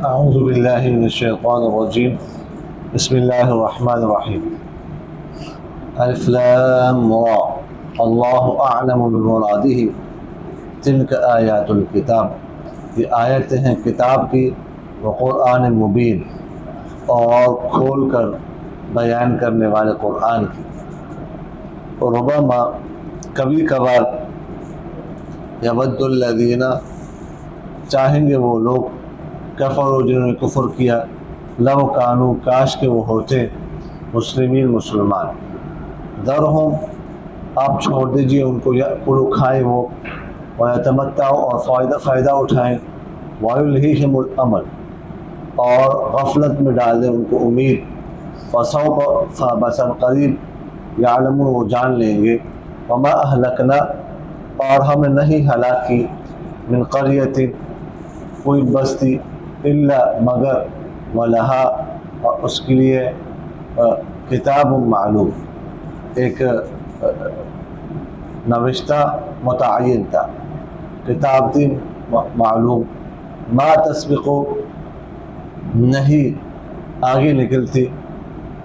اعوذ باللہ من الشیطان الرجیم بسم اللہ الرحمن الرحیم الف لام را اللہ اعلم بمرادہ تلک آیات الکتاب، یہ آیتیں ہیں کتاب کی، وقرآن مبین، اور کھول کر بیان کرنے والے قرآن کی۔ ربما کبھی کبھار یود الذین چاہیں گے وہ لوگ کفروا جنہوں نے کفر کیا، لو کانوا کاش کہ وہ ہوتے مسلمین مسلمان، ذرہم آپ چھوڑ دیجئے ان کو، یأکلوا کھائیں وہ، ویتمتعوا اور فائدہ اٹھائیں، ویلہیہم الامل اور غفلت میں ڈال دیں ان کو امید، فسوف بسن قریب یعلمون وہ جان لیں گے، وما اہلکنا اور ہمیں نہیں ہلاک کی، من قریۃ کوئی بستی، الا مگر، ولہا اور اس کے لیے کتاب معلوم ایک نوشتہ متعین تھا، کتاب تھی معلوم، ما تسبقو نہیں آگے نکلتی،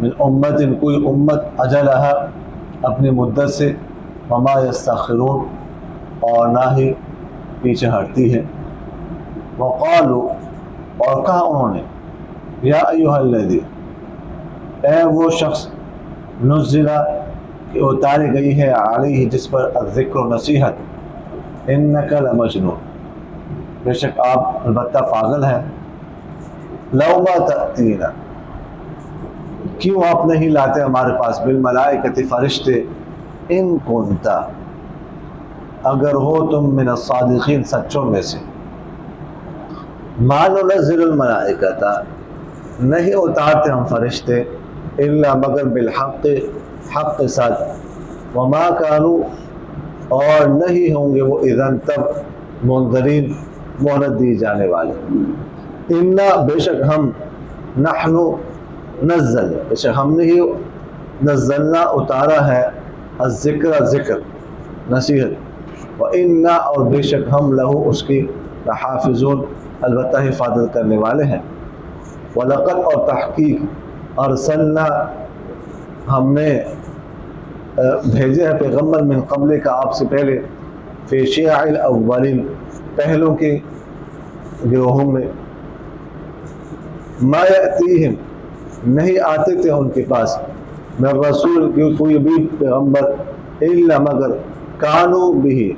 من امت کوئی امت اجلہا اپنی مدت سے، وما یستاخرون اور نہ ہی پیچھے ہٹتی ہے، وقالوا اور کہا انہوں نے، یا ایہا الذی اے وہ شخص، نزلہ کہ اتاری گئی ہے علیہ جس پر الذکر نصیحت، انک لمجنون بے شک آپ البتہ پاگل ہیں، لو ما تأتینا کیوں آپ نہیں لاتے ہمارے پاس، بالملائکۃ فرشتے، ان کنتا اگر ہو تم من الصادقین سچوں میں سے، ما ننزل الملائکۃ نہیں اتارتے ہم فرشتے، الا مگر بالحق حق کے ساتھ، وما كانوا اور نہیں ہوں گے وہ اذن تب منذرین مہلت دی جانے والے، انا بے شک ہم، نحن نزل بے شک ہم نے ہی، نزلنا اتارا ہے، الذکر ذکر نصیحت، وَإِنَّا اور بے شک ہم لہو اس کی، لحافظون البتہ حفاظت کرنے والے ہیں، وَلَقَدْ اور تحقیق، ارسلنا ہم نے بھیجے ہے پیغمبر، من قبل کا آپ سے پہلے، فی شیع الاولین پہلوں کے گروہوں میں، ما یأتیہم نہیں آتے تھے ان کے پاس، من رسول کی کوئی بھی پیغمبر، الا مگر کانوا بھی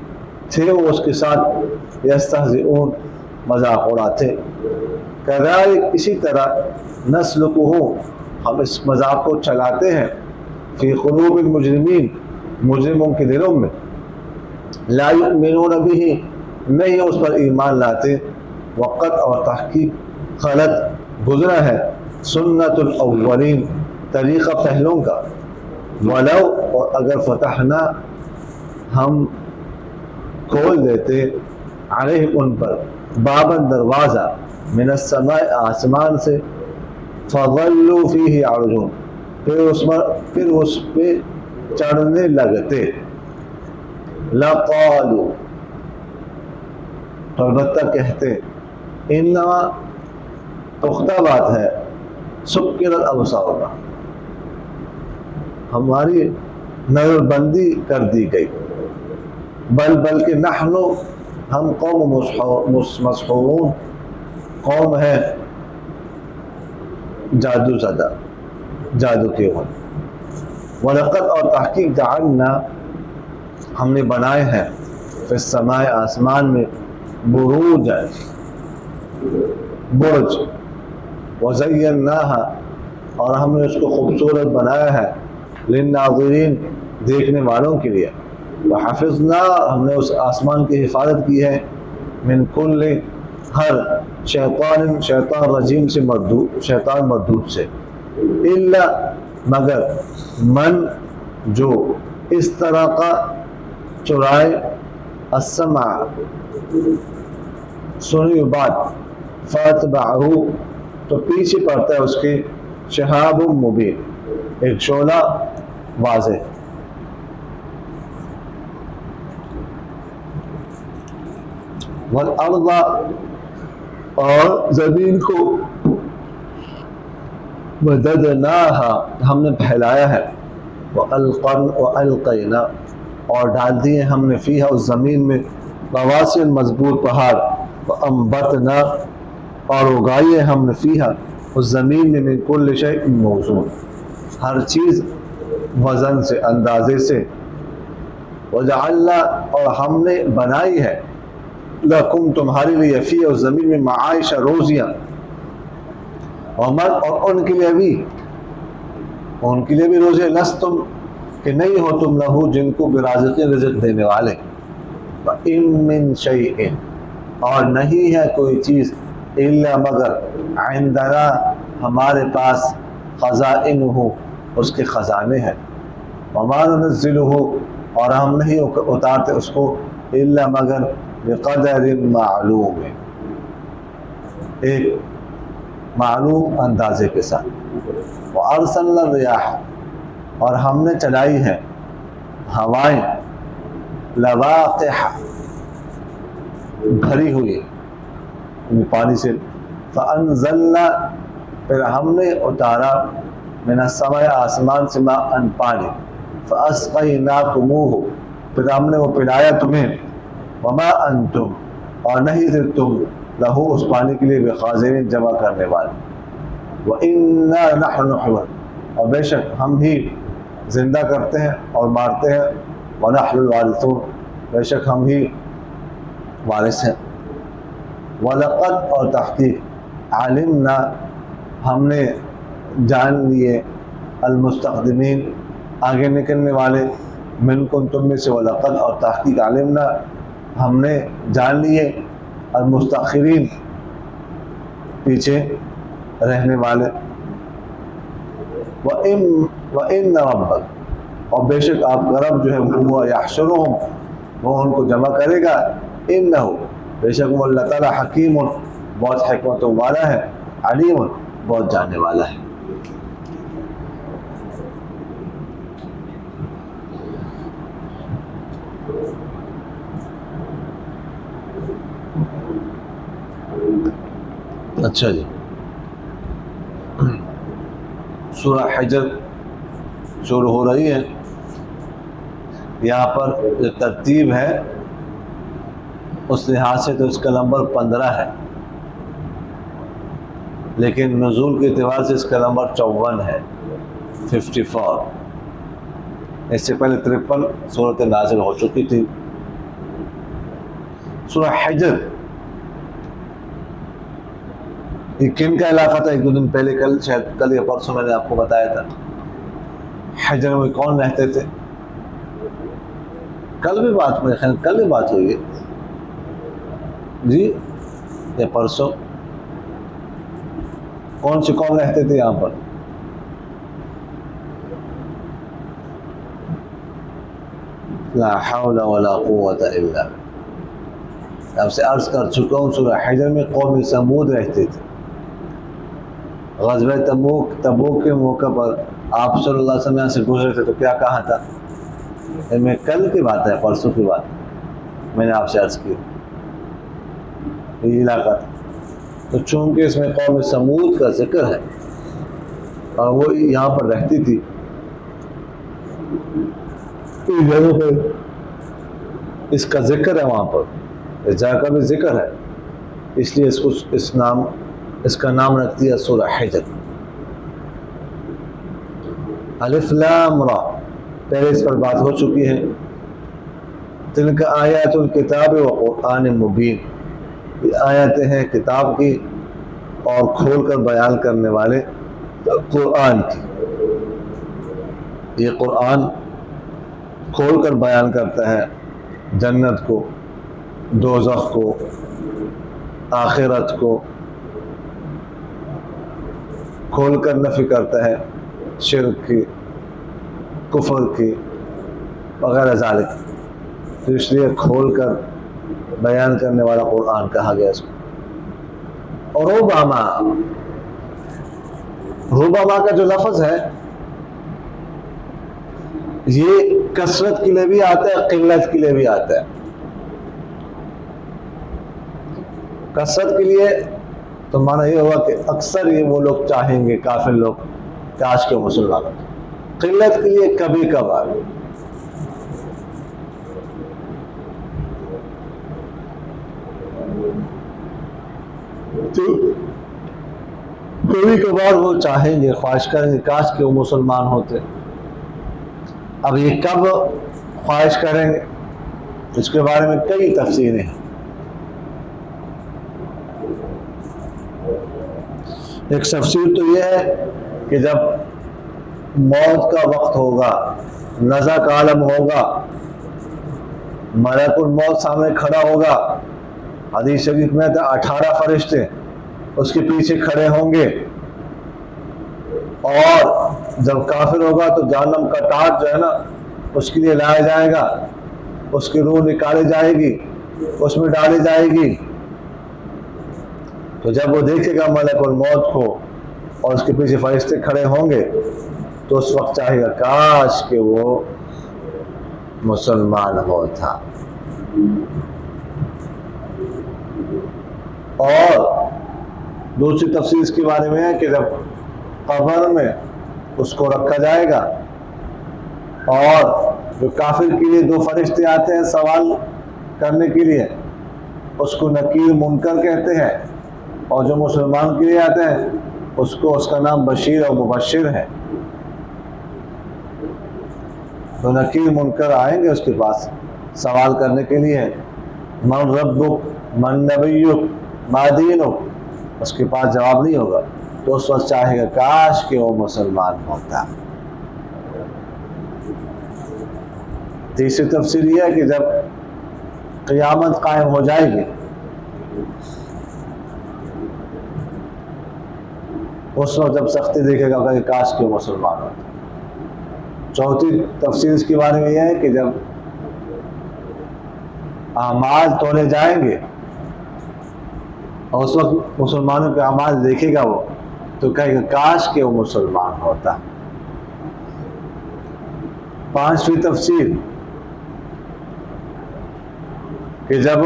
تھے وہ اس کے ساتھ، یستہزئون مذاق اڑاتے، کذالک اسی طرح، نسلکہ ہم اس مذاق کو چلاتے ہیں، فی قلوب المجرمین مجرموں کے دلوں میں، لا یؤمنون بہ نہیں اس پر ایمان لاتے، وقت اور تحقیق، خلط گزرا ہے، سنت الاولین طریقہ پہلوں کا، ولو اور اگر فتحنا ہم کھول دیتے، علیہم ان پر، باباً دروازہ، من السماء آسمان سے، فظلوا فیہ یعرجون پھر اس پہ چڑھنے لگتے، لقالوا تو البتہ کہتے، انما پختہ بات ہے، سکرت ابصارنا ہماری نظر بندی کر دی گئی، بلکہ نحن ہم قوم مسحورون قوم ہے جادو زدہ، جادو کے ہوئے، وَلَقَدْ اور تحقیق جعلنا ہم نے بنائے ہیں، فی السماء آسمان میں، بروج برج، وَزَيَّنَّاهَا اور ہم نے اس کو خوبصورت بنایا ہے، للناظرین دیکھنے والوں کے لیے، وَحَفِظْنَا ہم نے اس آسمان کی حفاظت کی ہے، من کل ہر شیطان رجیم سے شیطان مردود سے، الا مگر من جو اس طرح کا چرائے، السمع سنی بات، فاتبعہ تو پیچھے پڑتا ہے اس کے، شہاب مبین ایک شعلہ واضح، والارض اور زمین کو مددناها ہم نے پھیلایا ہے، وَأَلْقَيْنَا اور ڈال دیے ہم نے فیہا اس زمین میں رواسي مضبوط پہاڑ، وَأَنبَتْنَا اور اگائیے ہم نے فیہا اس زمین میں من كل شيء موزون ہر چیز وزن سے اندازے سے، وَجَعَلْنَا اور ہم نے بنائی ہے لَكُمْ تمہارے لیے فیہا اس زمین میں معائش روزیاں، اور ان کے لیے بھی روزے لستم کہ نہیں ہو تم لہو جن کو برازقین رزق دینے والے، وَإِن مِّن شَيْءٍ اور نہیں ہے کوئی چیز الا مگر عندنا ہمارے پاس خزائنہ اس کے خزانے ہیں، وما ننزلہ اور ہم نہیں اتارتے اس کو الا مگر بقدر معلوم ایک معلوم اندازے کے ساتھ، وَأَرْسَلْنَا الرِّيَاحَ اور ہم نے چلائی ہے ہوائیں لواقح بھری ہوئی پانی سے، فَأَنزَلْنَا پھر ہم نے اتارا من السماء آسمان سے ماء پانی، فَأَسْقَيْنَاكُمُوهُ پھر ہم نے وہ پلایا تمہیں، وَمَا أَنْتُمْ اور نہیں تھے تم لہو اس پانی کے لیے بخازنین جمع کرنے والے، وَإِنَّا نَحْنُ نُحْيِي اور بے شک ہم ہی زندہ کرتے ہیں اور مارتے ہیں، وَنَحْنُ الْوَارِثُونَ بے شک ہم ہی وارث ہیں، وَلَقَدْ اور تحقیق عَلِمْنَا ہم نے جان لیے المستقدمین آگے نکلنے والے، منکم تم میں سے، وَلَقَدْ اور تحقیق عَلِمْنَا ہم نے جان لیے المستاخرین پیچھے رہنے والے، وَإِنَّ رَبَّكَ اور بے شک آپ کا رب جو ہے وہ یحشرهم وہ ان کو جمع کرے گا، انہ بے شک وہ اللہ تعالیٰ حکیم بہت حکمت والا ہے، علیم بہت جاننے والا ہے۔ اچھا جی، سورہ حجر شروع ہو رہی ہے، یہاں پر جو ترتیب ہے اس لحاظ سے تو اس کا نمبر 15 ہے، لیکن نزول کے اعتبار سے اس کا نمبر 54 ہے، 54۔ اس سے پہلے 53 صورت نازل ہو چکی تھی۔ سورہ حجر یہ کن کا علاقہ تھا؟ ایک دو دن پہلے شاید کل یا پرسوں میں نے آپ کو بتایا تھا، حجر میں کون رہتے تھے؟ کل بھی بات میرے خیال کل بھی بات ہوئی ہے جی یا پرسوں، کون سے قوم رہتے تھے یہاں پر؟ لا حول ولا قوت الا باللہ، آپ سے عرض کر چکا ہوں سورہ حجر میں قوم سمود رہتے تھے۔ غزوہ تبوک کے موقع پر آپ صلی اللہ علیہ وسلم یہاں سے گزرے تھے تو کیا کہا تھا؟ میں کل کی بات ہے، پرسوں کی بات میں نے آپ سے عرض کی، یہ علاقہ تھا۔ تو چونکہ اس میں قوم سمود کا ذکر ہے اور وہ یہاں پر رہتی تھی، اس جگہ پہ اس کا ذکر ہے، وہاں پر اس جگہ کا بھی ذکر ہے، اس لیے اس کا نام رکھ دیا سورہ حجر۔ الف لام را پہلے اس پر بات ہو چکی ہے، تلک آیات الکتاب و قرآن مبین، یہ آیتیں ہیں کتاب کی اور کھول کر بیان کرنے والے قرآن کی۔ یہ قرآن کھول کر بیان کرتا ہے جنت کو، دوزخ کو، آخرت کو، کھول کر نفی کرتا ہے شرک کی، کفر کی وغیرہ ذالک، تو اس لیے کھول کر بیان کرنے والا قرآن کہا گیا اس کو۔ اور ربما کا جو لفظ ہے یہ کثرت کے لیے بھی آتا ہے، قلت کے لیے بھی آتا ہے۔ کثرت کے لیے تو معنی یہ ہوا کہ اکثر یہ وہ لوگ چاہیں گے کافر لوگ کاش کے مسلمانوں قلت کے لیے کبھی کبھار تو کبھی کبھار وہ چاہیں گے خواہش کریں گے کاش کہ وہ مسلمان ہوتے. اب یہ کب خواہش کریں گے اس کے بارے میں کئی تفسیریں ہیں. ایک تفسیر تو یہ ہے کہ جب موت کا وقت ہوگا نزع کا عالم ہوگا ملک الموت سامنے کھڑا ہوگا حدیث شریف میں تھا 18 فرشتے اس کے پیچھے کھڑے ہوں گے اور جب کافر ہوگا تو جہنم کا ٹاٹ جو ہے نا اس کے لیے لایا جائے گا اس کی روح نکالی جائے گی اس میں ڈالی جائے گی. تو جب وہ دیکھے گا ملک الموت کو اور اس کے پیچھے فرشتے کھڑے ہوں گے تو اس وقت چاہے گا کاش کہ وہ مسلمان ہوتا. اور دوسری تفسیر اس کے بارے میں ہے کہ جب قبر میں اس کو رکھا جائے گا اور جو کافر کے لیے 2 فرشتے آتے ہیں سوال کرنے کے لیے اس کو نکیر منکر کہتے ہیں اور جو مسلمان کے لیے آتے ہیں اس کا نام بشیر اور مبشر ہے. تو نکیر منکر آئیں گے اس کے پاس سوال کرنے کے لیے من ربک من نبیک ما دینک اس کے پاس جواب نہیں ہوگا تو اس وقت چاہے گا کاش کہ وہ مسلمان ہوتا. تیسری تفسیر یہ ہے کہ جب قیامت قائم ہو جائے گی اس وقت جب سختی دیکھے گا کہ کاش کہ وہ مسلمان ہوتا. چوتھی تفسیر اس کے بارے میں یہ ہے کہ جب اعمال تولے جائیں گے اور اس وقت مسلمانوں کے اعمال دیکھے گا وہ تو کہے گا کاش کہ وہ مسلمان ہوتا. 5ویں تفسیر کہ جب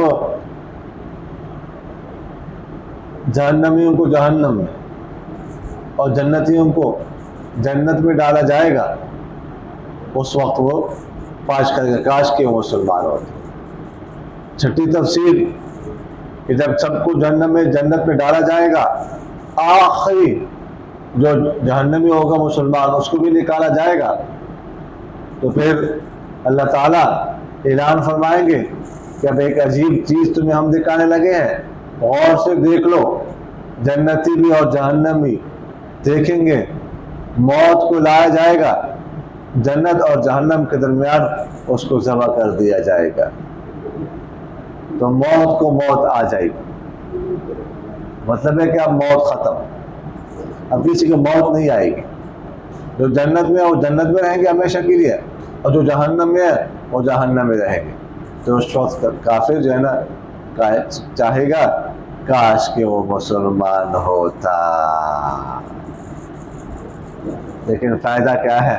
جہنمیوں کو جہنم میں اور جنتیوں کو جنت میں ڈالا جائے گا اس وقت وہ خواہش کرے گا کاش کہ وہ مسلمان ہوتا. 6ٹھی تفسیر کہ جب سب کو جنت میں ڈالا جائے گا آخری جو جہنمی ہوگا مسلمان اس کو بھی نکالا جائے گا تو پھر اللہ تعالیٰ اعلان فرمائیں گے کہ اب ایک عجیب چیز تمہیں ہم دکھانے لگے ہیں غور سے دیکھ لو. جنتی بھی اور جہنمی دیکھیں گے موت کو لایا جائے گا جنت اور جہنم کے درمیان اس کو ذبح کر دیا جائے گا تو موت کو موت آ جائے گی. مطلب ہے کہ اب موت ختم اب کسی کو موت نہیں آئے گی. جو جنت میں ہے وہ جنت میں رہیں گے ہمیشہ کے لیے اور جو جہنم میں ہے وہ جہنم میں رہیں گے. تو اس وقت کافر جو ہے نا چاہے گا کاش کہ وہ مسلمان ہوتا. لیکن فائدہ کیا ہے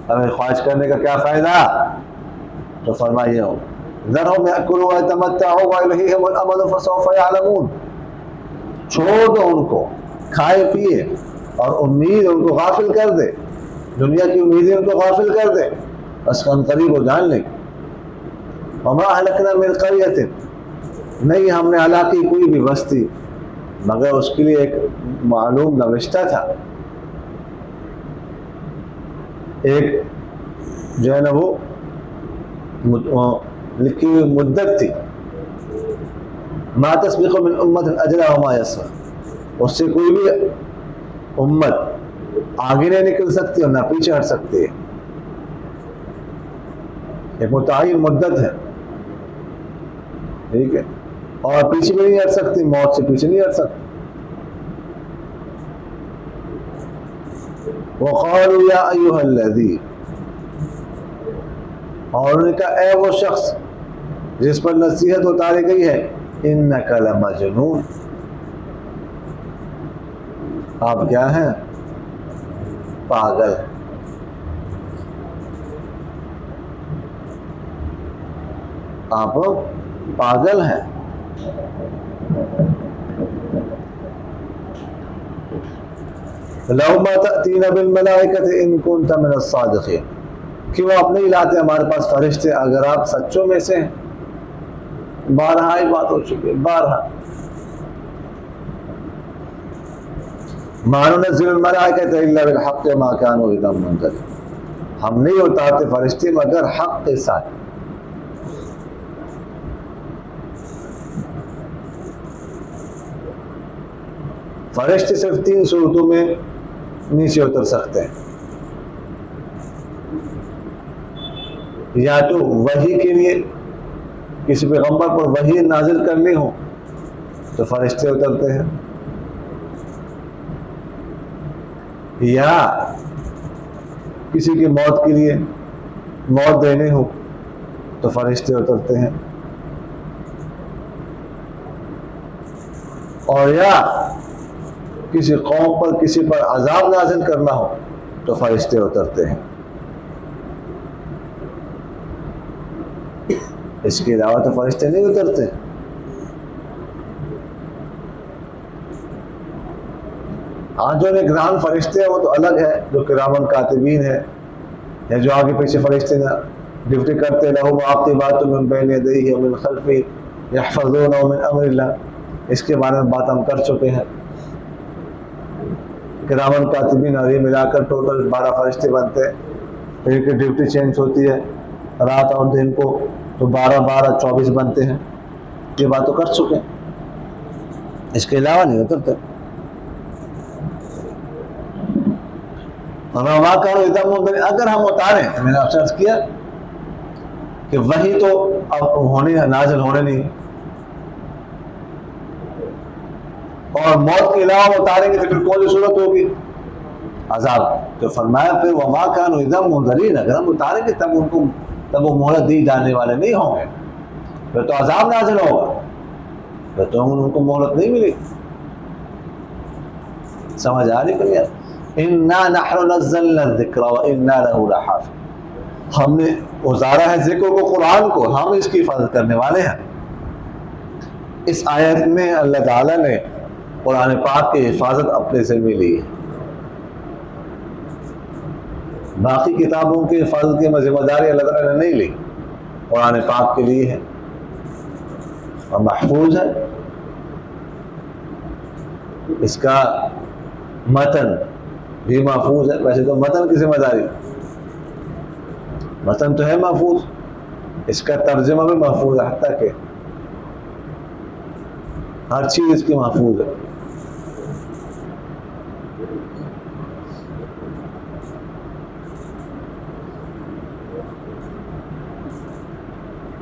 ہمیں خواہش کرنے کا کیا فائدہ تو فرمائیے ذرهم يأكلوا ويتمتعوا ويلهيهم الأمل فسوف يعلمون. چھوڑ دو ان کو کھائے پیے اور امید ان کو غافل کر دے دنیا کی امیدیں ان کو غافل کر دے بس کم قریب وہ جان لیں. وما أهلكنا من قرية نہیں ہم نے ہلاک کی کوئی بھی بستی مگر اس کے لیے ایک معلوم نوشتہ تھا ایک جو ہے نا وہ لکھی ہوئی مدت تھی. ما تسبق من امت اجلها وما يسبق اس سے کوئی بھی امت آگے نہیں نکل سکتی اور نہ پیچھے ہٹ سکتی ہے. ایک متعین مدت ہے ٹھیک ہے اور پیچھے بھی نہیں ہٹ سکتی موت سے پیچھے نہیں ہٹ سکتی. وقالوا یا ایھا الذی اور انہوں نے کہا اے وہ شخص جس پر نصیحت اتاری گئی ہے انک لمجنون آپ کیا ہیں پاگل آپ پاگل ہیں. لو ما تأتین بالملائکۃ ان کنت من الصادقین، کیوں آپ نہیں لاتے ہمارے پاس فرشتے اگر آپ سچوں میں سے ہیں؟ بارہا ہی بات ہو چکی ہے، بارہا. ما ننزل الملائکۃ الا بالحق ما كانوا اذا منذرین، ہم نہیں اتارتے فرشتے مگر حق کے ساتھ. فرشتے صرف 3 صورتوں میں نیچے اتر سکتے ہیں، یا تو وحی کے لیے، کسی پیغمبر پر وحی نازل کرنی ہو تو فرشتے اترتے ہیں، یا کسی کی موت کے لیے، موت دینے ہو تو فرشتے اترتے ہیں، اور یا کسی قوم پر کسی پر عذاب نازل کرنا ہو تو فرشتے اترتے ہیں. اس کے علاوہ تو فرشتے نہیں اترتے. ہاں جو نگران فرشتے ہیں وہ تو الگ ہے، جو کرامن کاتبین ہے، یا جو آگے پیچھے فرشتے ڈیوٹی کرتے، لہم معقبات من بین یدیہ ومن خلفہ یحفظونہ من امر اللہ، اس کے بارے میں بات ہم کر چکے ہیں. کرامن کاتبین اور یہ ملا کر ٹوٹل 12 فرشتے بنتے ہیں، پھر کی ڈیوٹی چینج ہوتی ہے رات اور دن کو، تو 12 12 24 بنتے ہیں. یہ بات تو کر چکے ہیں، اس کے علاوہ نہیں اترتے. اگر ہم اتاریں، میں نے آپ سے عرض کیا کہ وہی تو اب نازل ہونے نہیں، اور موت کے علاوہ اتاریں گے تو پھر کون سی صورت ہوگی؟ عذاب. تو فرمایا پھر وما كانوا اذا منذرین، اگر ہم اتاریں گے تب وہ مہلت دی جانے والے نہیں ہوں گے، پھر تو عذاب نازل ہوگا، پھر تو ان کو مہلت نہیں ملے. سمجھ آ رہی کہ نہیں؟ انا نحن نزلنا الذکر وانا له لحافظ، ہم نے اتارا ہے ذکر کو، قرآن کو، ہم اس کی حفاظت کرنے والے ہیں. اس آیت میں اللہ تعالیٰ نے قرآن پاک کی حفاظت اپنے سے ملی ہے. باقی کتابوں کی حفاظت کی ذمہ داری اللہ تعالیٰ نے نہیں لی، قرآن پاک کے لیے ہے اور محفوظ ہے. اس کا متن بھی محفوظ ہے. ویسے تو متن کی ذمہ داری، متن تو ہے محفوظ، اس کا ترجمہ بھی محفوظ ہے، حتیٰ کہ ہر چیز اس کی محفوظ ہے.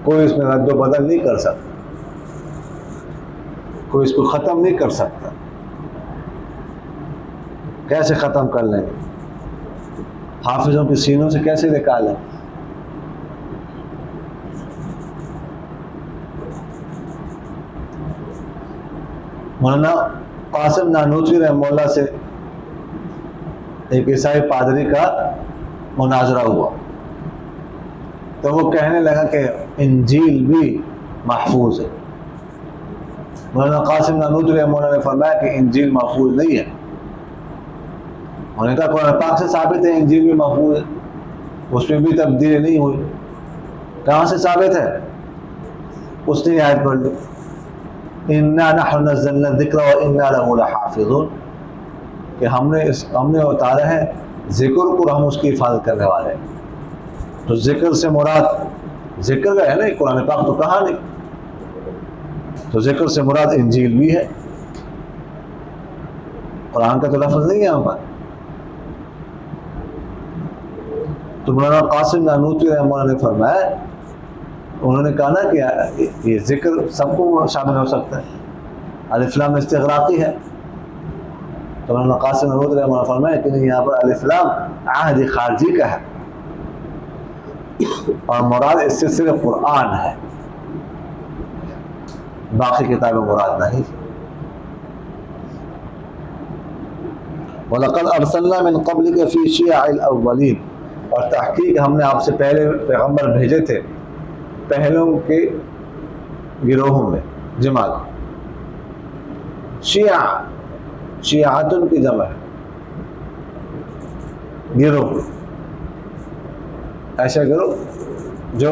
کوئی اس میں رد و بدل نہیں کر سکتا، کوئی اس کو ختم نہیں کر سکتا. کیسے ختم کر لیں گے؟ حافظوں کے سینوں سے کیسے نکالیں؟ مولانا قاسم نانوتوی رحمہ اللہ سے ایک عیسائی پادری کا مناظرہ ہوا، تو وہ کہنے لگا کہ انجیل بھی محفوظ ہے. مولانا قاسم نانوتوی رحمہ اللہ نے فرمایا کہ انجیل محفوظ نہیں ہے. انہوں نے کہا قرآن پاک سے ثابت ہے انجیل بھی محفوظ ہے، اس میں بھی تبدیلی نہیں ہوئی. کہاں سے ثابت ہے؟ اس نے آیت پڑھ لی، انا نحن نزلنا الذکر وانا له لحافظون، کہ ہم نے اتارا ہے ذکر کو، ہم اس کی حفاظت کرنے والے ہیں. تو ذکر سے مراد ذکر کا ہے نا، قرآن پاک تو کہا نہیں، تو ذکر سے مراد انجیل بھی ہے، قرآن کا تو لفظ نہیں ہے یہاں پر. تو مولانا قاسم نانوتوی رحمہ اللہ نے فرمایا، انہوں نے کہا نا کہ یہ ذکر سب کو شامل ہو سکتا ہے، الف لام استغراقی ہے. تو مولانا قاسم نانوتوی رحمہ اللہ فرمایا کہ نہیں، یہاں پر الف لام عہد خارجی کا ہے، اور مراد اس سے صرف قرآن ہے، باقی کتابیں مراد نہیں. وَلَقَدْ أَرْسَلْنَا مِنْ قَبْلِكَ فِي شِيَعِ الْأَوَّلِينَ، اور تحقیق ہم نے آپ سے پہلے پیغمبر بھیجے تھے پہلوں کے گروہوں میں، جماعت. شیعہ، شیعاتن کی جمع ہے، گروہ، ایسا گروہ جو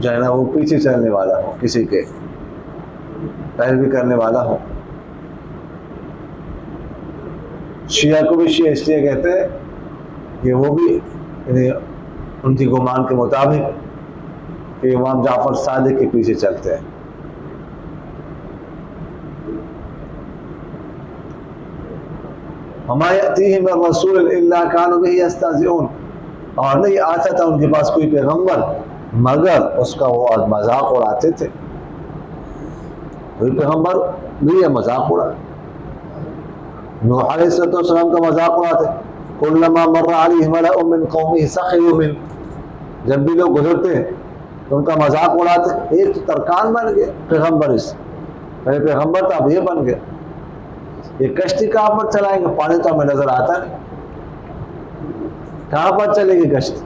ہے نا وہ پیچھے چلنے والا ہو، کسی کے پیروی کرنے والا ہو۔ شیعہ کو بھی شیعہ اس لیے کہتے ہیں کہ وہ بھی یعنی ان کی گمان کے مطابق کہ امام جعفر صادق کے پیچھے چلتے ہیں۔ وَمَا يَأْتِيهِمْ مِن رَّسُولٍ إِلَّا كَانُوا بِهِ يَسْتَهْزِئُونَ، اور نہیں آتا تھا ان کے پاس کوئی پیغمبر مگر اس کا وہ مذاق اڑاتے تھے۔ کوئی پیغمبر بھی یہ مذاق اڑا، نوح علیہ السلام کا مذاق اڑاتے، كُلَّمَا مَرَّ عَلَيْهِ مَلَأٌ مِّن قَوْمِهِ سَخِرُوا مِنْهُ، جب بھی لوگ گزرتے تو ان کا مذاق اڑاتے۔ ایک تو ترکان بن گئے پیغمبر، اس پہلے پیغمبر تھا اب یہ بن گئے۔ یہ کشتی کہاں پر چلائیں گے؟ پانی تو ہمیں نظر آتا نہیں، کہاں پر چلے گی کشتی؟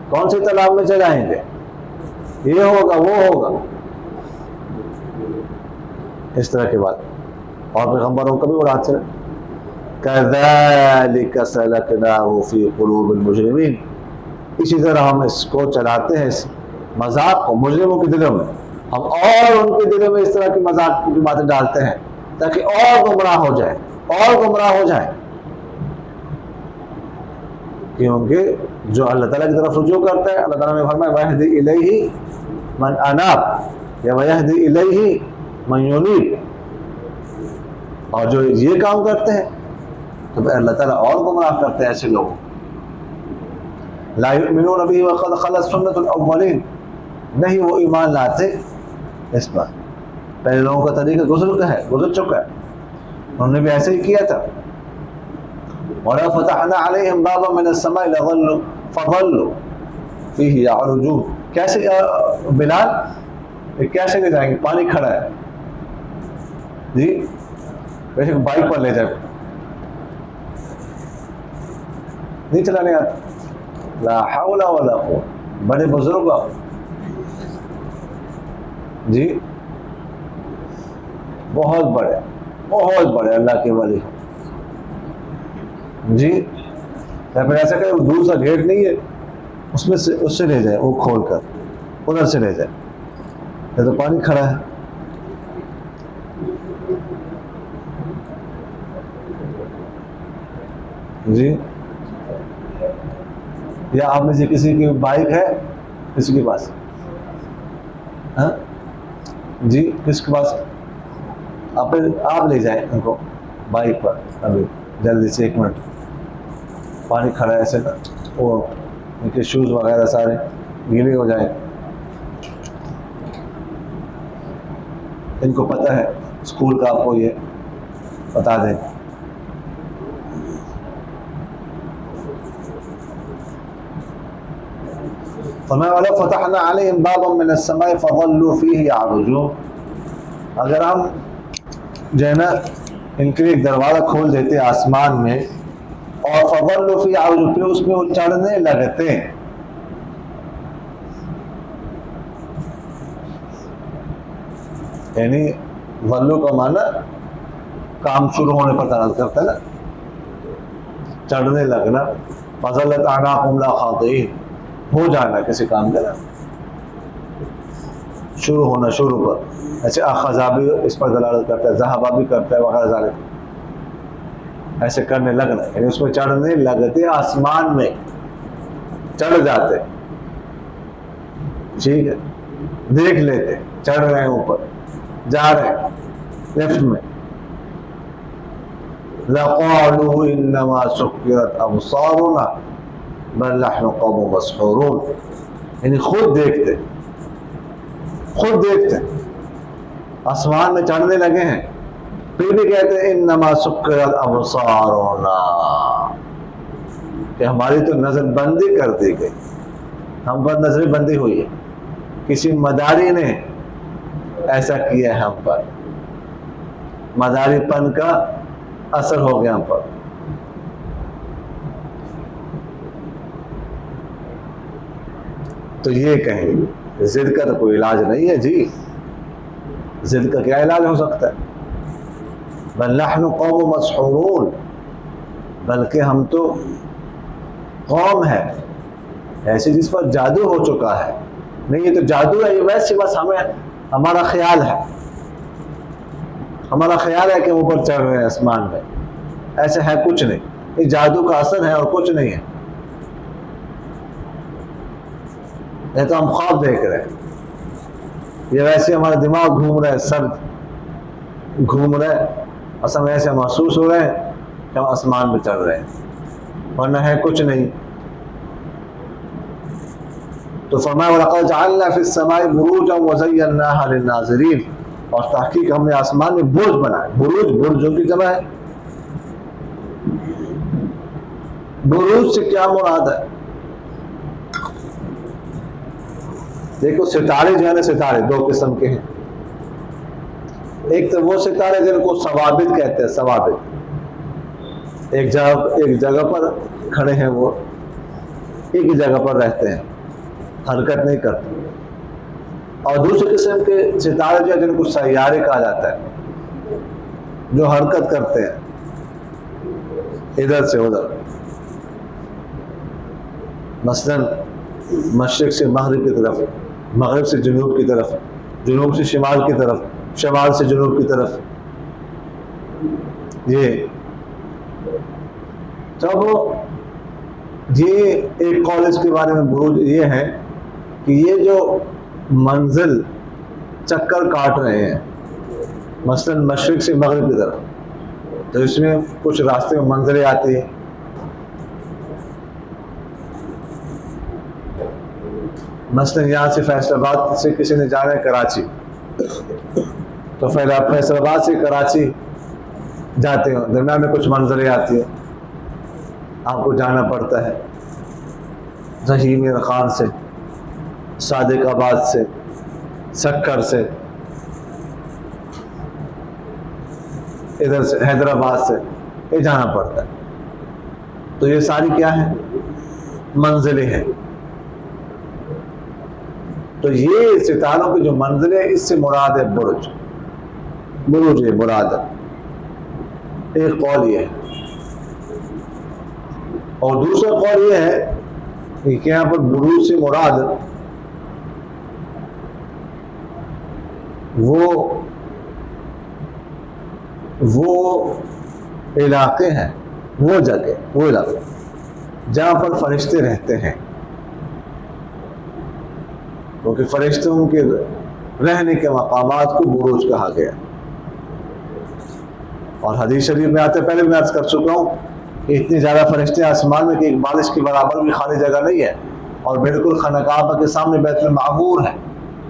کون سے تالاب میں چلائیں گے؟ یہ ہوگا وہ ہوگا، اس طرح کی بات۔ اور پیغمبروں کا بھی اڑاتے ہیں۔ كَذَلِكَ سَلَكْنَاهُ فِي قُلُوبِ الْمُجْرِمِينَ، اسی طرح ہم اس کو چلاتے ہیں، اس مذاق کو مجرموں کے دلوں میں، ہم اور ان کے دلوں میں اس طرح کی مذاق کی باتیں ڈالتے ہیں تاکہ اور گمراہ ہو جائے، اور گمراہ ہو جائے۔ کیونکہ جو اللہ تعالیٰ کی طرف رجوع کرتا ہے، اللہ تعالیٰ نے فرمایا وَيَهْدِي إِلَيْهِ مَنْ أَنَابَ یا وَيَهْدِي إِلَيْهِ مَنْ يُنِيبُ، اور جو یہ کام کرتے ہیں تو پھر اللہ تعالیٰ اور گمراہ کرتے ہیں ایسے لوگوں۔ لَا يُؤْمِنُونَ بِهِ وَقَدْ خَلَتْ سُنَّةُ الْأَوَّلِينَ، نہیں وہ ایمان لاتے اس پر، پہلے لوگوں کا طریقہ گزر چکا ہے، انہوں نے بھی ایسے ہی کیا تھا۔ وَلَوْ فَتَحْنَا عَلَيْهِمْ بَابًا مِنَ السَّمَاءِ لَظَلُّوا فَظَلُّوا فِيهِ يَعْرُجُونَ، کیسے بلال کیسے لے جائیں گے؟ پانی کھڑا ہے جی، ویسے بائک پر لے جائیں، نہیں چلانے آتا۔ لا حول ولا قوة، بڑے بزرگ جی، بہت بڑے اللہ کے ولی جی، یا پھر ایسا کہ وہ دور سا گیٹ نہیں ہے اس سے لے جائے، وہ کھول کر ادھر سے لے جائے، یہ تو پانی کھڑا ہے جی۔ یا آپ میں سے کسی کی بائک ہے، کسی کے پاس ہاں جی، کس کے پاس؟ آپ لے جائیں ان کو بائک پر، ابھی جلدی سے 1 منٹ، پانی کھڑا ہے ایسے نا، وہ ان کے شوز وغیرہ سارے گیلے ہو جائیں۔ ان کو پتہ ہے اسکول کا، آپ کو یہ بتا دیں۔ فَلَوْ فَتَحْنَا عَلَيْهِمْ بَابًا مِنَ السَّمَاءِ فَظَلُّوا فِيهِ يَعْرُجُونَ، اگر ہم جو ہے نا ان کے لیے ایک دروازہ کھول دیتے آسمان میں، اور فَظَلُّوا فِيهِ يَعْرُجُونَ، پھر اس میں وہ چڑھنے لگتے ہیں۔ یعنی ظلو کا معنی کام شروع ہونے پر دلالت کرتا ہے نا، چڑھنے لگنا، فَظَلَّتْ أَعْنَاقُهُمْ لَا خَاضِعِينَ، ہو جانا کسی کام کا نا، شروع ہونا، شروع پر۔ ایسے اخذا بھی اس پر دلالت کرتا ہے، ذہبہ بھی کرتا ہے، وغیرہ ذالک، ایسے کرنے لگنا، یعنی اس میں چڑھنے لگتے، آسمان میں چڑھ جاتے، ٹھیک ہے، دیکھ لیتے چڑھ رہے ہیں، اوپر جا رہے ہیں لیفٹ میں۔ لَقَالُوا إِنَّمَا سُكِّرَتْ أَبْصَارُنَا بَلْ نَحْنُ قَوْمٌ مَسْحُورُونَ، یعنی خود دیکھتے آسمان میں چڑھنے لگے ہیں، پھر بھی کہتے ہیں انما سکرت ابصارنا، کہ ہماری تو نظر بندی کر دی گئی، ہم پر نظر بندی ہوئی ہے، کسی مداری نے ایسا کیا ہے ہم پر، مداری پن کا اثر ہو گیا ہم پر۔ تو یہ کہیں ضد کا تو کوئی علاج نہیں ہے جی، ضد کا کیا علاج ہو سکتا ہے؟ بل نحن قوم مسحورون، بلکہ ہم تو قوم ہے ایسی جس پر جادو ہو چکا ہے. نہیں یہ تو جادو ہے، یہ ویسے بس ہمارا خیال ہے، ہمارا خیال ہے کہ اوپر چڑھ رہے ہیں آسمان میں. ایسے ہے کچھ نہیں، یہ جادو کا اثر ہے اور کچھ نہیں ہے. یہ تو ہم خواب دیکھ رہے ہیں، یہ ویسے ہمارا دماغ گھوم رہا ہے، سر گھوم رہا ہے، بس ہم ایسے محسوس ہو رہے ہیں کہ ہم آسمان میں چڑھ رہے ہیں، ورنہ ہے کچھ نہیں. تو فرمایا وَلَقَدْ جَعَلْنَا فِي السَّمَاءِ بُرُوجًا وَزَيَّنَّاهَا لِلنَّاظِرِينَ. اور تحقیق ہم نے آسمان میں برج بنائے. برجوں کی جمع ہے. بروج سے کیا مراد ہے؟ دیکھو ستارے جو ہے نا، ستارے دو قسم کے ہیں. ایک تو وہ ستارے جن کو ثوابت کہتے ہیں. ثوابت ایک جگہ پر کھڑے ہیں، وہ ایک ہی جگہ پر رہتے ہیں، حرکت نہیں کرتے. اور دوسرے قسم کے ستارے جو ہیں جن کو سیارے کہا جاتا ہے، جو حرکت کرتے ہیں ادھر سے ادھر. مثلا مشرق سے مغرب کی طرف، مغرب سے جنوب کی طرف، جنوب سے شمال کی طرف، شمال سے جنوب کی طرف. یہ ایک قول اس کے بارے میں بروج یہ ہے کہ یہ جو منزل چکر کاٹ رہے ہیں، مثلا مشرق سے مغرب کی طرف، تو اس میں کچھ راستے میں منزلیں آتی ہیں. مثلا یہاں سے فیصل آباد سے کسی نے جانا ہے کراچی، تو فیصل آباد سے کراچی جاتے ہیں، درمیان میں کچھ منزلیں آتی ہیں، آپ کو جانا پڑتا ہے. ظہیر میر خان سے، صادق آباد سے، سکر سے، ادھر سے حیدرآباد سے، یہ جانا پڑتا ہے. تو یہ ساری کیا ہیں؟ منزلیں ہیں. تو یہ ستاروں کی جو منزلیں، اس سے مراد ہے برج. برج یہ مراد ہے. ایک قول یہ ہے. اور دوسرا قول یہ ہے کہ یہاں پر بروج سے مراد وہ علاقے ہیں، وہ جگہ، وہ علاقے جہاں پر فرشتے رہتے ہیں، کیونکہ فرشتوں کے رہنے کے مقامات کو بروج کہا گیا. اور حدیث شریف میں آتے، پہلے میں عرض کر چکا ہوں کہ اتنے زیادہ فرشتے آسمان میں کہ ایک بالش کے برابر بھی خالی جگہ نہیں ہے. اور بالکل خانہ کعبہ کے سامنے بیت المعمور ہے،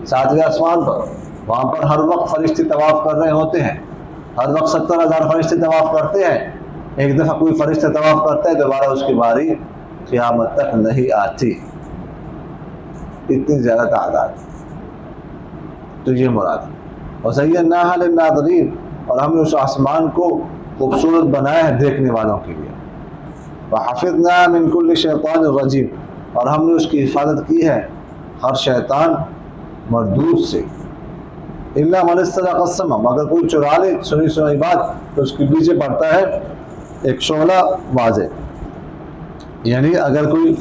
7ویں آسمان پر. وہاں پر ہر وقت فرشتے طواف کر رہے ہوتے ہیں، ہر وقت 70,000 فرشتے طواف کرتے ہیں. ایک دفعہ کوئی فرشتہ طواف کرتا ہے، دوبارہ اس کی باری قیامت تک نہیں آتی. اتنی زیادہ تعداد. تو یہ مراد ہے. وَزَيَّنَّاهَا لِلنَّاظِرِينَ. اور ہم نے اس آسمان کو خوبصورت بنایا ہے دیکھنے والوں کے لیے. وَحَفِظْنَا مِن كُلِّ شَيْطَانٍ رَجِيمٍ. اور ہم نے اس کی حفاظت کی ہے ہر شیطان مردود سے. إِلَّا مَنِ اسْتَرَقَ السَّمْعَ. مگر کوئی چرا لے سنی بات، تو اس کے پیچھے پڑتا ہے ایک شعلہ واضح. یعنی اگر کوئی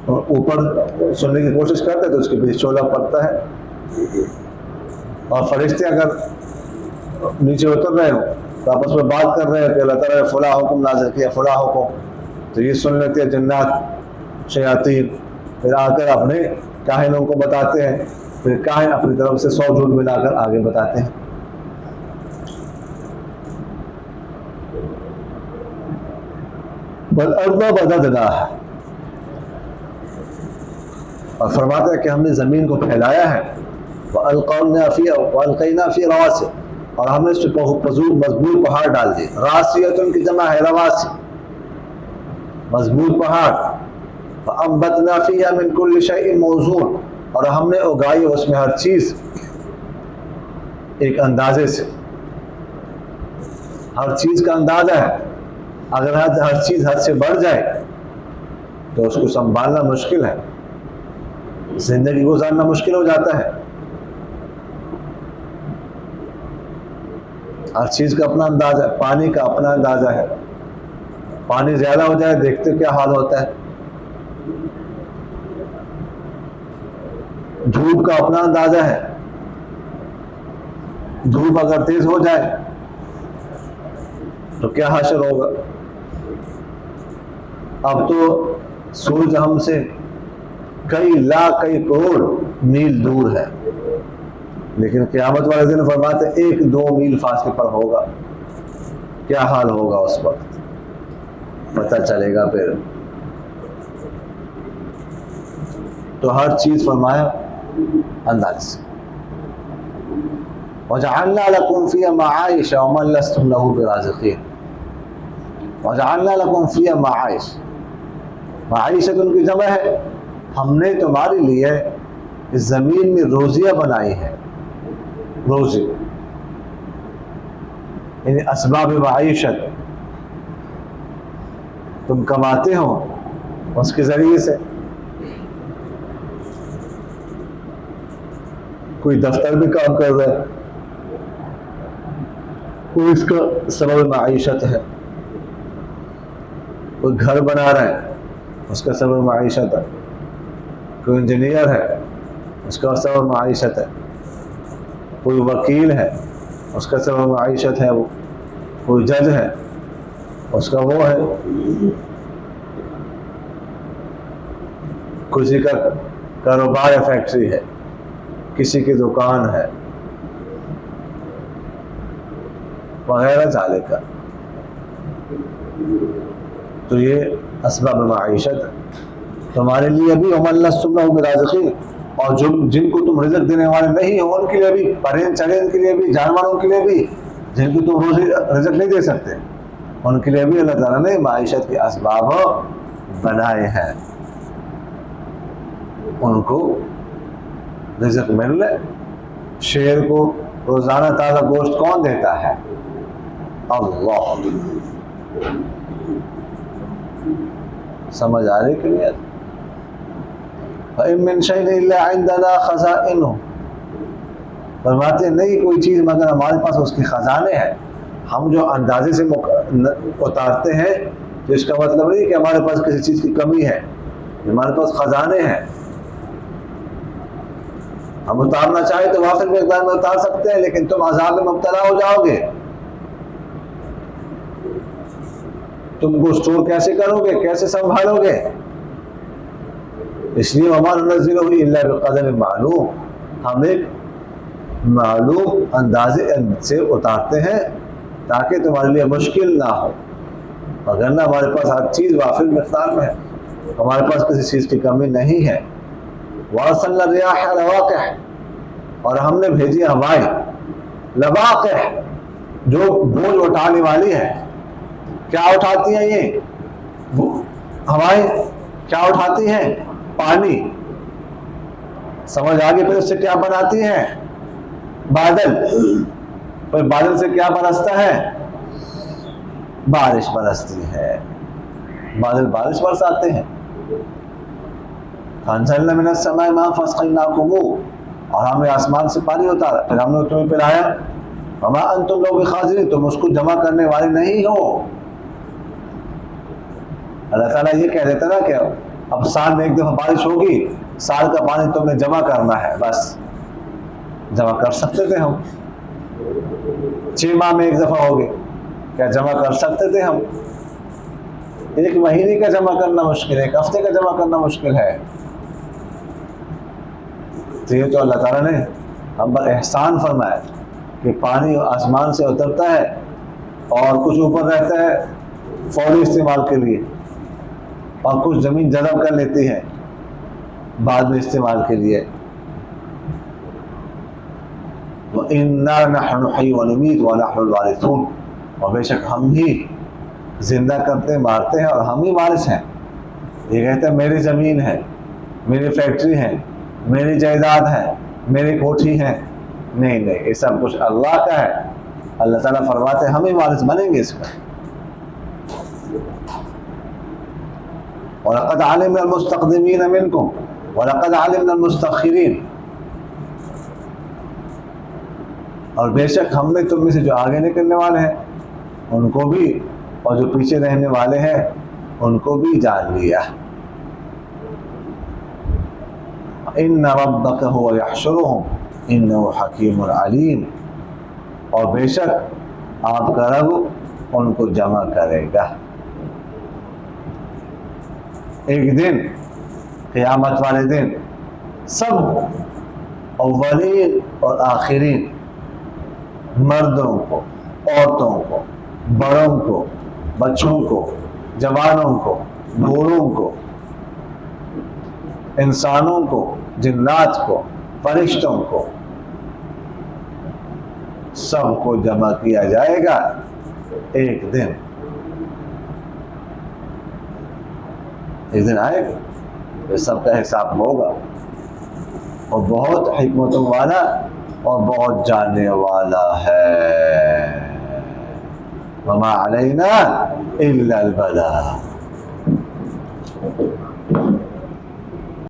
اوپر سننے کی کوشش کرتا ہے تو اس کے پیچھے شعلہ پڑتا ہے. اور فرشتے اگر نیچے اتر رہے ہو تو آپس میں بات کر رہے ہیں کہ اللہ تعالیٰ نے فلاں حکم نازل کیا، فلاں حکم، تو یہ سن لیتے ہیں جنات شیاطین. پھر آ کر اپنے کاہنوں کو بتاتے ہیں، پھر کاہن اپنی طرف سے 100 جھوٹ ملا کر آگے بتاتے ہیں. وَالْأَرْضَ مَدَدْنَاهَا. اور فرماتا ہے کہ ہم نے زمین کو پھیلایا ہے. وَأَلْقَيْنَا فِيهَا رَوَاسِيَ. اور ہم نے اس پہ مضبوط پہاڑ ڈال دیے. راسیۃ کی جمع ہے رواسی، مضبوط پہاڑ. فَأَنبَتْنَا فِيهَا مِن كُلِّ شَيْءٍ مَوْزُونٍ. اور ہم نے اگائی اس میں ہر چیز ایک اندازے سے. ہر چیز کا اندازہ ہے. اگر ہر چیز حد سے بڑھ جائے تو اس کو سنبھالنا مشکل ہے، زندگی گزارنا مشکل ہو جاتا ہے. ہر چیز کا اپنا اندازہ ہے. پانی کا اپنا اندازہ ہے. پانی زیادہ ہو جائے دیکھتے کیا حال ہوتا ہے. دھوپ کا اپنا اندازہ ہے. دھوپ اگر تیز ہو جائے تو کیا حشر ہوگا. اب تو سورج ہم سے کئی لاکھ کئی کروڑ میل دور ہے، لیکن قیامت والے دن فرماتے 1-2 میل فاصلے پر ہوگا. کیا حال ہوگا اس وقت پتہ چلے گا. پھر تو ہر چیز فرمایا انداز سے. وَجَعَلْنَا لَكُمْ فِيهَا مَعَائِشَ وَمَن لَّسْتُمْ لَهُ بِرَازِقِينَ. وَجَعَلْنَا لَكُمْ فِيهَا مَعَائِشَ. معیشت ان کی جمع ہے. ہم نے تمہارے لیے اس زمین میں روزیاں بنائی ہیں. روزی یعنی اسباب معیشت تم کماتے ہو اس کے ذریعے سے. کوئی دفتر میں کام کر رہا ہے، کوئی اس کا سبب معیشت ہے. کوئی گھر بنا رہا ہے اس کا سبب معیشت ہے. کوئی انجینئر ہے اس کا سبب معیشت ہے. کوئی وکیل ہے اس کا سبب معیشت ہے. وہ کوئی جج ہے اس کا وہ ہے. کسی کا کاروبار یا فیکٹری ہے، کسی کی دکان ہے وغیرہ ذالک. تو یہ اسباب معیشت تمہارے لیے بھی. وَمَن لَّسْتُمْ لَهُ بِرَازِقِينَ. اور جن کو تم رزق دینے والے نہیں ہو ان کے لیے بھی، پرند چرند کے لیے بھی، جانوروں کے لیے بھی، جن کو تم روزی رزق نہیں دے سکتے ان کے لیے بھی اللہ تعالیٰ نے معیشت کے اسباب بنائے ہیں. ان کو رزق مل لے. شیر کو روزانہ تازہ گوشت کون دیتا ہے؟ اللہ. سمجھ آ رہی کہ نہیں؟ فَإِن مِّن شَيْءٍ إِلَّا عِندَنَا خَزَائِنُهُ. فرماتے ہیں نہیں کوئی چیز مگر ہمارے پاس اس کے خزانے ہیں. ہم جو اندازے سے اتارتے ہیں تو اس کا مطلب نہیں کہ ہمارے پاس کسی چیز کی کمی ہے. ہمارے پاس خزانے ہیں. ہم اتارنا چاہیں تو وافر مقدار میں اتار سکتے ہیں، لیکن تم عذاب میں مبتلا ہو جاؤ گے. تم کو اسٹور کیسے کرو گے، کیسے سنبھالو گے؟ اس لیے وَمَا نُنَزِّلُهُ إِلَّا بِقَدَرٍ مَعْلُومٍ. ہم ایک معلوم اندازے سے اتارتے ہیں تاکہ تمہارے لیے مشکل نہ ہو. وگرنہ ہمارے پاس ہر چیز وافر مقدار میں ہے. ہمارے پاس کسی چیز کی کمی نہیں ہے. وَأَرْسَلْنَا الرِّيَاحَ لَوَاقِحَ. اور ہم نے بھیجی ہوائیں لواقح جو بوجھ اٹھانے والی ہے. کیا اٹھاتی ہیں یہ ہوائیں؟ کیا اٹھاتی ہیں؟ پانی. سمجھ آگے. پھر اس سے کیا بناتی ہیں؟ بادل. پھر بادل سے کیا برستا ہے؟ بارش برستی ہے. بادل بارش برساتے ہیں. فَأَنزَلْنَا مِنَ السَّمَاءِ مَاءً فَأَسْقَيْنَاكُمُوهُ. اور ہم نے آسمان سے پانی اتارا پھر ہم نے تمہیں پلایا. وَمَا أَنْتُمْ لَهُ بِخَازِنِينَ. تم اس کو جمع کرنے والے نہیں ہو. اللہ تعالیٰ یہ کہہ دیتا نا کہ اب سال میں ایک دفعہ بارش ہوگی، سال کا پانی تم نے جمع کرنا ہے. بس جمع کر سکتے تھے ہم. 6 ماہ میں ایک دفعہ ہوگی، کیا جمع کر سکتے تھے ہم؟ 1 مہینے کا جمع کرنا مشکل ہے، 1 ہفتے کا جمع کرنا مشکل ہے. تو یہ تو اللہ تعالیٰ نے ہم پر احسان فرمایا کہ پانی آسمان سے اترتا ہے اور کچھ اوپر رہتا ہے فوری استعمال کے لیے، اور کچھ زمین جذب کر لیتی ہے بعد میں استعمال کے لیے. وَإِنَّا نَحْنُ نُحْيِي وَنُمِيتُ وَنَحْنُ الْوَارِثُونَ. اور بے شک ہم ہی زندہ کرتے مارتے ہیں اور ہم ہی وارث ہیں. یہ کہتے ہیں میری زمین ہے، میری فیکٹری ہے، میری جائیداد ہے، میری کوٹھی ہے. نہیں نہیں، یہ سب کچھ اللہ کا ہے. اللہ تعالیٰ فرماتے ہیں ہم ہی وارث بنیں گے اس کا. وَلَقَدْ عَلِمْنَا الْمُسْتَقْدِمِينَ مِنْكُمْ وَلَقَدْ عَلِمْنَا الْمُسْتَأْخِرِينَ. اور بے شک ہم نے تم میں سے جو آگے نکلنے والے ہیں ان کو بھی، اور جو پیچھے رہنے والے ہیں ان کو بھی جان لیا. ان ربک هو یحشرهم انه حکیم علیم، اور بے شک آپ کا رب ان کو جمع کرے گا ایک دن، قیامت والے دن، سب اولین اور آخرین، مردوں کو، عورتوں کو، بڑوں کو، بچوں کو، جوانوں کو، بوڑھوں کو، انسانوں کو، جنات کو، فرشتوں کو، سب کو جمع کیا جائے گا ایک دن۔ ایک دن آئے گا، یہ سب کا حساب ہوگا، اور بہت حکمتوں والا اور بہت جاننے والا ہے۔ وما علینا الا البلاغ۔